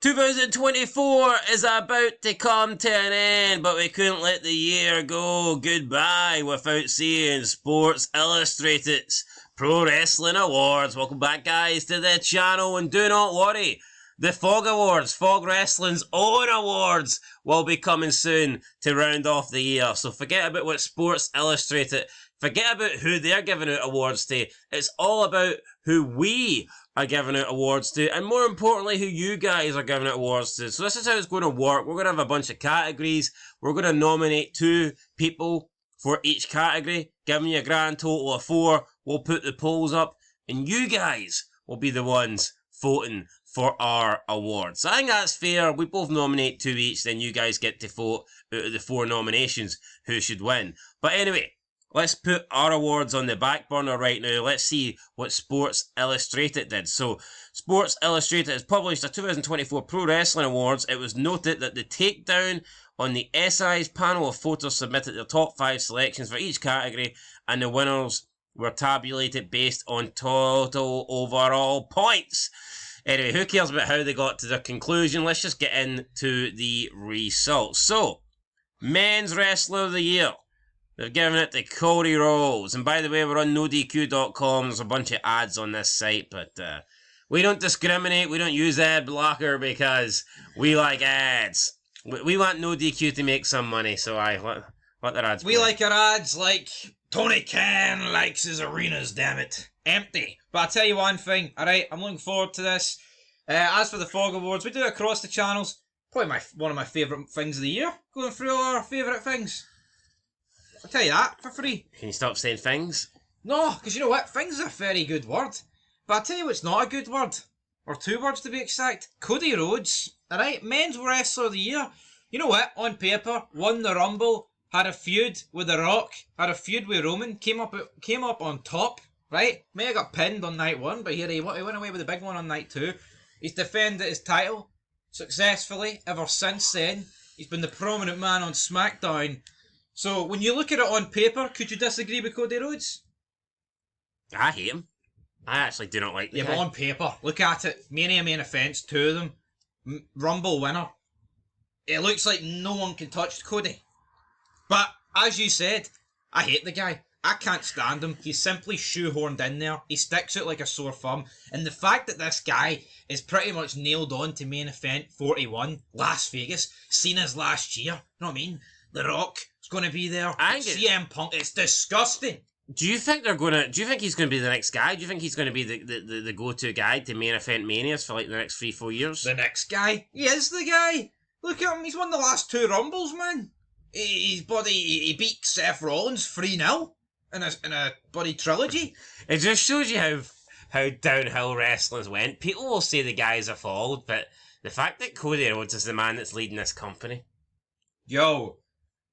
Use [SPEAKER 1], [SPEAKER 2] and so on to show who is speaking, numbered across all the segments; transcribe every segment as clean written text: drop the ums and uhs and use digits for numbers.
[SPEAKER 1] 2024 is about to come to an end, but we couldn't let the year go goodbye without seeing Sports Illustrated'S Pro Wrestling Awards. Welcome back, guys, to the channel, and do not worry, the Fog Awards, Fog Wrestling's own awards, will be coming soon to round off the year. So forget about what Sports Illustrated, forget about who they're giving out awards to. It's all about who we are giving out awards to, and more importantly, who you guys are giving out awards to. So this is how it's going to work. We're going to have a bunch of categories. We're going to nominate 2 people for each category, giving you a grand total of 4. We'll put the polls up, and you guys will be the ones voting for our awards. So I think that's fair. We both nominate 2 each, then you guys get to vote out of the 4 nominations who should win. But anyway, let's put our awards on the back burner right now. Let's see what Sports Illustrated did. So, Sports Illustrated has published the 2024 Pro Wrestling Awards. It was noted that the takedown on the SI's panel of photos submitted their top 5 selections for each category, and the winners were tabulated based on total overall points. Anyway, who cares about how they got to their conclusion? Let's just get into the results. So, Men's Wrestler of the Year. They've given it to Cody Rhodes. And by the way, we're on NoDQ.com. There's a bunch of ads on this site, but we don't discriminate. We don't use ad blocker because we like ads. We want NoDQ to make some money, so let their ads play.
[SPEAKER 2] We like our ads like Tony Khan likes his arenas, damn it. Empty. But I'll tell you one thing, alright, I'm looking forward to this. As for the Fog Awards, we do it across the channels. Probably one of my favourite things of the year. Going through all our favourite things. I'll tell you that, for free.
[SPEAKER 1] Can you stop saying things?
[SPEAKER 2] No, because you know what? Things is a very good word. But I'll tell you what's not a good word. Or 2 words to be exact. Cody Rhodes. Alright, Men's Wrestler of the Year. You know what? On paper, won the Rumble, had a feud with The Rock, had a feud with Roman, came up on top, right? May have got pinned on night 1, but here he went away with the big one on night 2. He's defended his title successfully ever since then. He's been the prominent man on SmackDown. So, when you look at it on paper, could you disagree with Cody Rhodes?
[SPEAKER 1] I hate him. I actually do not like the guy.
[SPEAKER 2] But on paper, look at it. Mania main events, 2 of them. Rumble winner. It looks like no one can touch Cody. But, as you said, I hate the guy. I can't stand him. He's simply shoehorned in there. He sticks out like a sore thumb. And the fact that this guy is pretty much nailed on to main event 41, Las Vegas, Cena's last year, you know what I mean? The Rock is going to be there. CM Punk, it's disgusting.
[SPEAKER 1] Do you think he's going to be the next guy? Do you think he's going to be the go-to guy to main event manias for like the next 3-4 years?
[SPEAKER 2] The next guy? He is the guy. Look at him. He's won the last 2 Rumbles, man. He beat Seth Rollins 3-0 in a bloody trilogy.
[SPEAKER 1] It just shows you how downhill wrestling's went. People will say the guys are followed, but the fact that Cody Rhodes is the man that's leading this company.
[SPEAKER 2] Yo,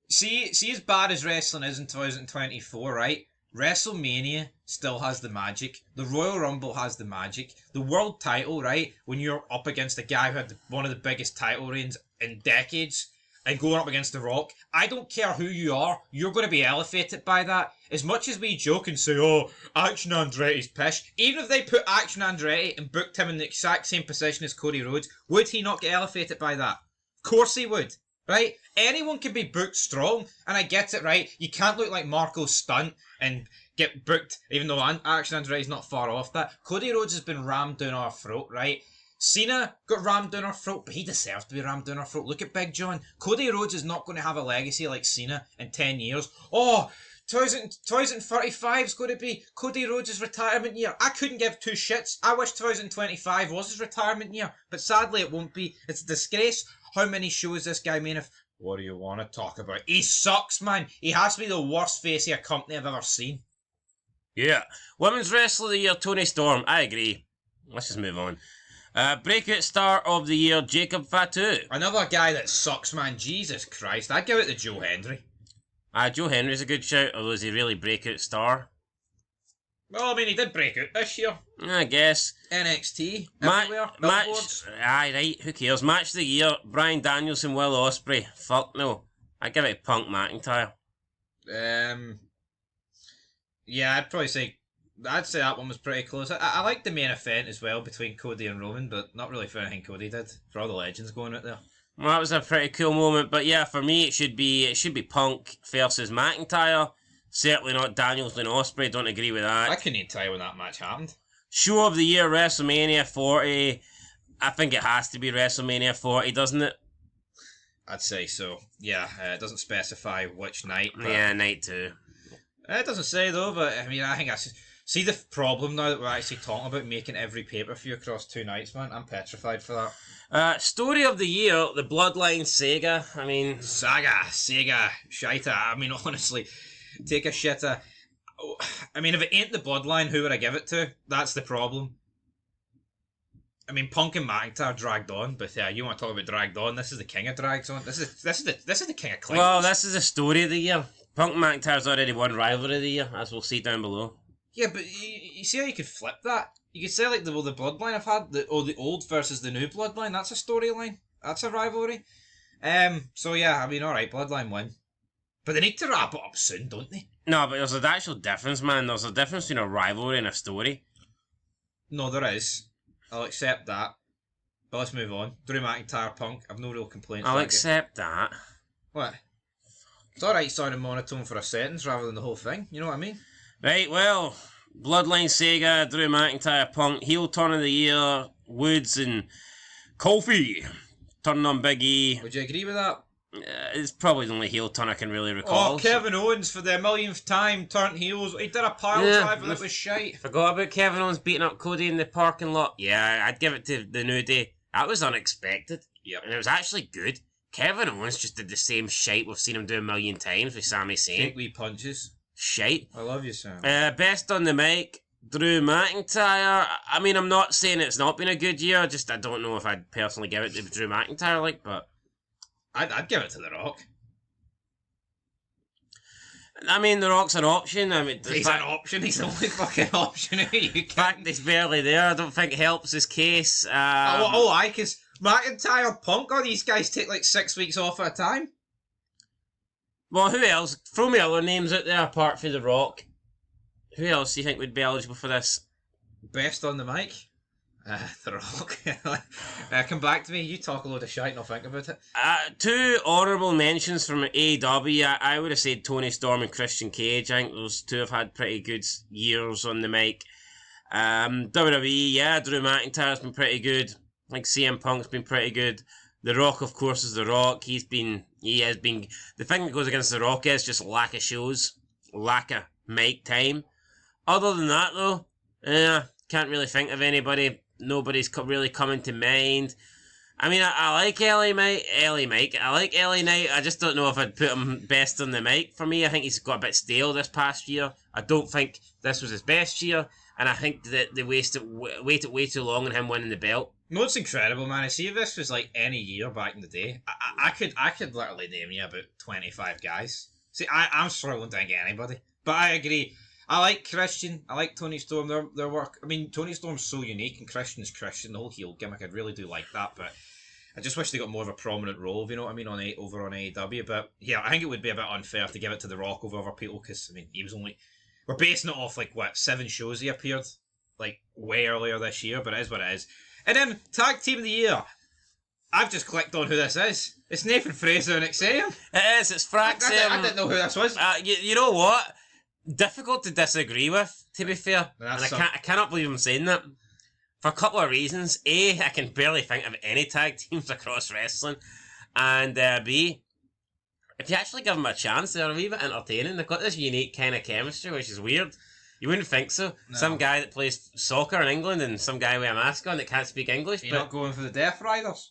[SPEAKER 2] see as bad as wrestling is in 2024, right? WrestleMania still has the magic. The Royal Rumble has the magic. The world title, right? When you're up against a guy who had one of the biggest title reigns in decades and going up against The Rock, I don't care who you are, you're going to be elevated by that. As much as we joke and say, oh, Action Andretti's pish, even if they put Action Andretti and booked him in the exact same position as Cody Rhodes, would he not get elevated by that? Of course he would. Right? Anyone can be booked strong, and I get it, right? You can't look like Marco Stunt and get booked, even though Action Andretti's not far off that. Cody Rhodes has been rammed down our throat, right? Cena got rammed down our throat, but he deserves to be rammed down our throat. Look at Big John. Cody Rhodes is not going to have a legacy like Cena in 10 years. Oh, 2035 is going to be Cody Rhodes' retirement year. I couldn't give 2 shits. I wish 2025 was his retirement year, but sadly it won't be. It's a disgrace. How many shows this guy made? What do you want to talk about? He sucks, man. He has to be the worst face of a company I've ever seen.
[SPEAKER 1] Yeah. Women's Wrestler of the Year, Toni Storm. I agree. Let's just move on. Breakout Star of the Year, Jacob Fatu.
[SPEAKER 2] Another guy that sucks, man. Jesus Christ. I'd give it to Joe Hendry.
[SPEAKER 1] Joe Hendry's a good shout, although is he really Breakout Star?
[SPEAKER 2] Well, I mean, he did break out this year.
[SPEAKER 1] I guess.
[SPEAKER 2] NXT, everywhere,
[SPEAKER 1] match. Aye, right, who cares? Match of the year, Bryan Danielson, Will Ospreay. Fuck no. I'd give it to Punk McIntyre.
[SPEAKER 2] Yeah, I'd probably say I'd say that one was pretty close. I liked the main event as well between Cody and Roman, but not really for anything Cody did. For all the legends going out there.
[SPEAKER 1] Well, that was a pretty cool moment, but yeah, for me it should be Punk versus McIntyre. Certainly not Daniels and Ospreay. Don't agree with that.
[SPEAKER 2] I couldn't even tell you when that match happened.
[SPEAKER 1] Show of the year, WrestleMania 40. I think it has to be WrestleMania 40, doesn't it?
[SPEAKER 2] I'd say so. Yeah, it doesn't specify which night.
[SPEAKER 1] Yeah, night 2.
[SPEAKER 2] It doesn't say though, but I mean, I think that's... See the problem now that we're actually talking about making every pay-per-view across 2 nights, man? I'm petrified for that.
[SPEAKER 1] Story of the year, the Bloodline Saga. I mean...
[SPEAKER 2] Sega, shita. I mean, honestly, take a shitter. I mean, if it ain't the Bloodline, who would I give it to? That's the problem. I mean, Punk and McIntyre dragged on, but you want to talk about dragged on? This is the king of drags on. This is the king of claims.
[SPEAKER 1] Well, this is the story of the year. Punk and McIntyre's already won Rivalry of the Year, as we'll see down below.
[SPEAKER 2] Yeah, but you see how you could flip that? You could say like the Bloodline have had, the old versus the new Bloodline. That's a storyline. That's a rivalry. So yeah, I mean, all right, Bloodline win, but they need to wrap it up soon, don't they?
[SPEAKER 1] No, but there's an actual difference, man. There's a difference between a rivalry and a story.
[SPEAKER 2] No, there is. I'll accept that. But let's move on. Drew McIntyre, Punk. I've no real complaints.
[SPEAKER 1] I'll accept that.
[SPEAKER 2] What? It's alright sounding monotone for a sentence rather than the whole thing. You know what I mean?
[SPEAKER 1] Right, well, Bloodline Saga, Drew McIntyre, Punk, heel turn of the year, Woods and Kofi turning on Big E.
[SPEAKER 2] Would you agree with that?
[SPEAKER 1] It's probably the only heel turn I can really recall.
[SPEAKER 2] Oh, Kevin Owens for the millionth time turned heels. He did a pile driver that was shite.
[SPEAKER 1] Forgot about Kevin Owens beating up Cody in the parking lot. Yeah, I'd give it to the New Day. That was unexpected.
[SPEAKER 2] Yep.
[SPEAKER 1] And it was actually good. Kevin Owens just did the same shite we've seen him do a million times with Sami Zayn.
[SPEAKER 2] Take wee punches.
[SPEAKER 1] Shite.
[SPEAKER 2] I love you, Sam.
[SPEAKER 1] Best on the mic, Drew McIntyre. I mean, I'm not saying it's not been a good year. Just I don't know if I'd personally give it to Drew McIntyre, but
[SPEAKER 2] I'd give it to The Rock.
[SPEAKER 1] I mean, The Rock's an option. I mean,
[SPEAKER 2] He's an option. He's the only fucking option.
[SPEAKER 1] The fact he's barely there, I don't think helps his case.
[SPEAKER 2] Because McIntyre, Punk, all these guys take like 6 weeks off at a time.
[SPEAKER 1] Well, who else? Throw me other names out there apart from The Rock. Who else do you think would be eligible for this?
[SPEAKER 2] Best on the mic? The Rock. Come back to me. You talk a load of shite and I'll think about it.
[SPEAKER 1] 2 honourable mentions from AEW. I would have said Tony Storm and Christian Cage. I think those 2 have had pretty good years on the mic. WWE, yeah, Drew McIntyre's been pretty good. I think CM Punk's been pretty good. The Rock, of course, is The Rock. He has been... The thing that goes against The Rock is just lack of shows. Lack of mic time. Other than that, though, can't really think of anybody. Nobody's really coming to mind. I mean, I like LA Mike. I like LA Knight. I just don't know if I'd put him best on the mic. For me, I think he's got a bit stale this past year. I don't think this was his best year. And I think that they waited way too long on him winning the belt.
[SPEAKER 2] No, it's incredible, man. I see if this was like any year back in the day, I could literally name you about 25 guys. See, I'm struggling to think of anybody. But I agree. I like Christian. I like Tony Storm. Their work. I mean, Tony Storm's so unique, and Christian's Christian. The whole heel gimmick, I really do like that. But I just wish they got more of a prominent role, if you know what I mean, over on AEW. But yeah, I think it would be a bit unfair to give it to The Rock over other people, because I mean, he was only... We're basing it off like 7 shows he appeared, like way earlier this year. But it is what it is. And then Tag Team of the Year. I've just clicked on who this is. It's Nathan Fraser and Xavier.
[SPEAKER 1] It is. It's Frax.
[SPEAKER 2] I didn't know who this was.
[SPEAKER 1] You know what? Difficult to disagree with, to be fair. And I cannot believe I'm saying that. For a couple of reasons. A, I can barely think of any tag teams across wrestling. And B, if you actually give them a chance, they're a wee bit entertaining. They've got this unique kind of chemistry, which is weird. You wouldn't think so. No. Some guy that plays soccer in England and some guy with a mask on that can't speak English.
[SPEAKER 2] You're not going for the Death Riders?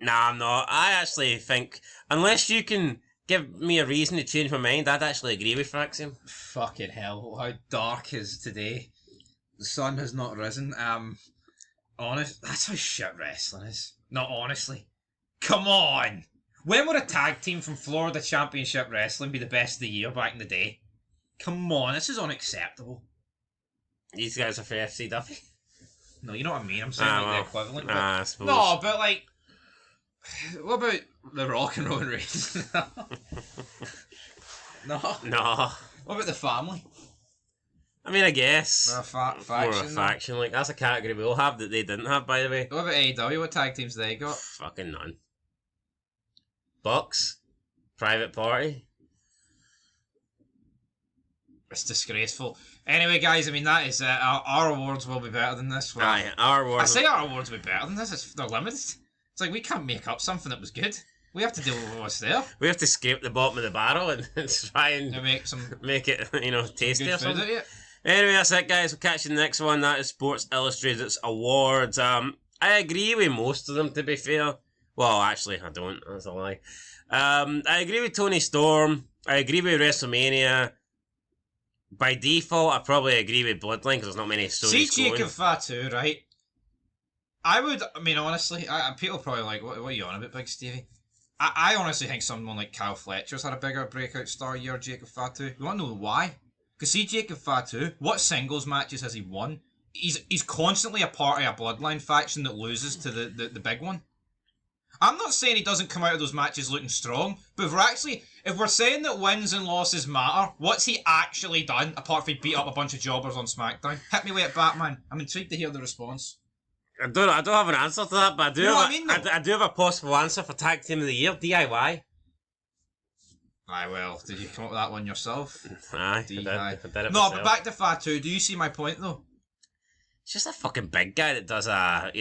[SPEAKER 1] Nah, I'm not. I actually think, unless you can give me a reason to change my mind, I'd actually agree with Fraxium.
[SPEAKER 2] Fucking hell, how dark is today. The sun has not risen. Honest, that's how shit wrestling is. Not honestly. Come on! When would a tag team from Florida Championship Wrestling be the best of the year back in the day? Come on, this is unacceptable.
[SPEAKER 1] These guys are for FCW?
[SPEAKER 2] No, you know what I mean? I'm saying the equivalent.
[SPEAKER 1] I suppose.
[SPEAKER 2] No, but like... What about The Rock and Roman Reigns? No.
[SPEAKER 1] No.
[SPEAKER 2] What about the family?
[SPEAKER 1] I mean, I guess.
[SPEAKER 2] We're a
[SPEAKER 1] More
[SPEAKER 2] faction.
[SPEAKER 1] a faction. Like, that's a category we'll have that they didn't have, by the way.
[SPEAKER 2] What about AEW? What tag teams they got?
[SPEAKER 1] Fucking none. Bucks. Private Party.
[SPEAKER 2] It's disgraceful. Anyway, guys, I mean, that is it. Our awards will be better than this. Well,
[SPEAKER 1] Aye, our awards.
[SPEAKER 2] I say our awards will be better than this. They're limited. It's like we can't make up something that was good. We have to deal with what's there.
[SPEAKER 1] We have to scrape the bottom of the barrel and try and make it, tasty or something. Anyway, that's it, guys. We'll catch you in the next one. That is Sports Illustrated'S awards. I agree with most of them, to be fair. Well, actually, I don't. That's a lie. I agree with Tony Storm. I agree with WrestleMania. By default, I probably agree with Bloodline because there's not many stories
[SPEAKER 2] See
[SPEAKER 1] going.
[SPEAKER 2] Jacob Fatu, right? Honestly, people are probably like, what are you on about, Big Stevie? I honestly think someone like Kyle Fletcher's had a bigger breakout star year, Jacob Fatu. You want to know why? Because see Jacob Fatu, what singles matches has he won? He's constantly a part of a Bloodline faction that loses to the big one. I'm not saying he doesn't come out of those matches looking strong, but if we're saying that wins and losses matter, what's he actually done apart from beat up a bunch of jobbers on SmackDown? Hit me with it, Batman. I'm intrigued to hear the response.
[SPEAKER 1] I don't have an answer to that, but I do. I do have a possible answer for Tag Team of the Year. DIY.
[SPEAKER 2] Aye, well, did you come up with that one yourself?
[SPEAKER 1] Aye, I did it
[SPEAKER 2] No,
[SPEAKER 1] myself.
[SPEAKER 2] but back to Fatu. Do you see my point though?
[SPEAKER 1] It's just a fucking big guy that does a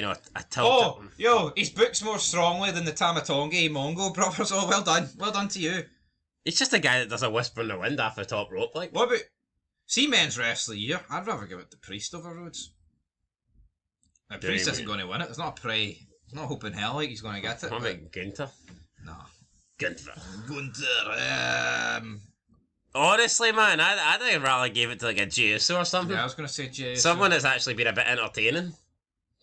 [SPEAKER 1] tilt.
[SPEAKER 2] Oh, yo, he's booked more strongly than the Tamatonga Mongo brothers. Oh, well done to you.
[SPEAKER 1] It's just a guy that does a whisper in the wind off the top rope, like.
[SPEAKER 2] What about men's wrestler year? I'd rather give it to Priest over Rhodes. Now, Priest isn't going to win it. There's not a pray. There's not hope in hell like he's going to get it.
[SPEAKER 1] What about Gunther?
[SPEAKER 2] No.
[SPEAKER 1] Gunther. Honestly, man, I'd rather give it to like a JSO or something.
[SPEAKER 2] Yeah, I was going to say JSO.
[SPEAKER 1] Someone that's actually been a bit entertaining.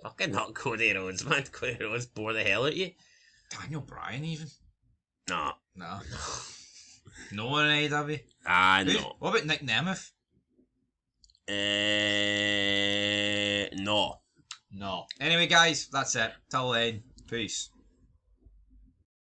[SPEAKER 1] Fucking not Cody Rhodes, man. Cody Rhodes bore the hell out of you.
[SPEAKER 2] Daniel Bryan, even?
[SPEAKER 1] No.
[SPEAKER 2] No one in AEW?
[SPEAKER 1] No.
[SPEAKER 2] What about Nick Nemeth?
[SPEAKER 1] No.
[SPEAKER 2] No. Anyway, guys, that's it. Till then, peace.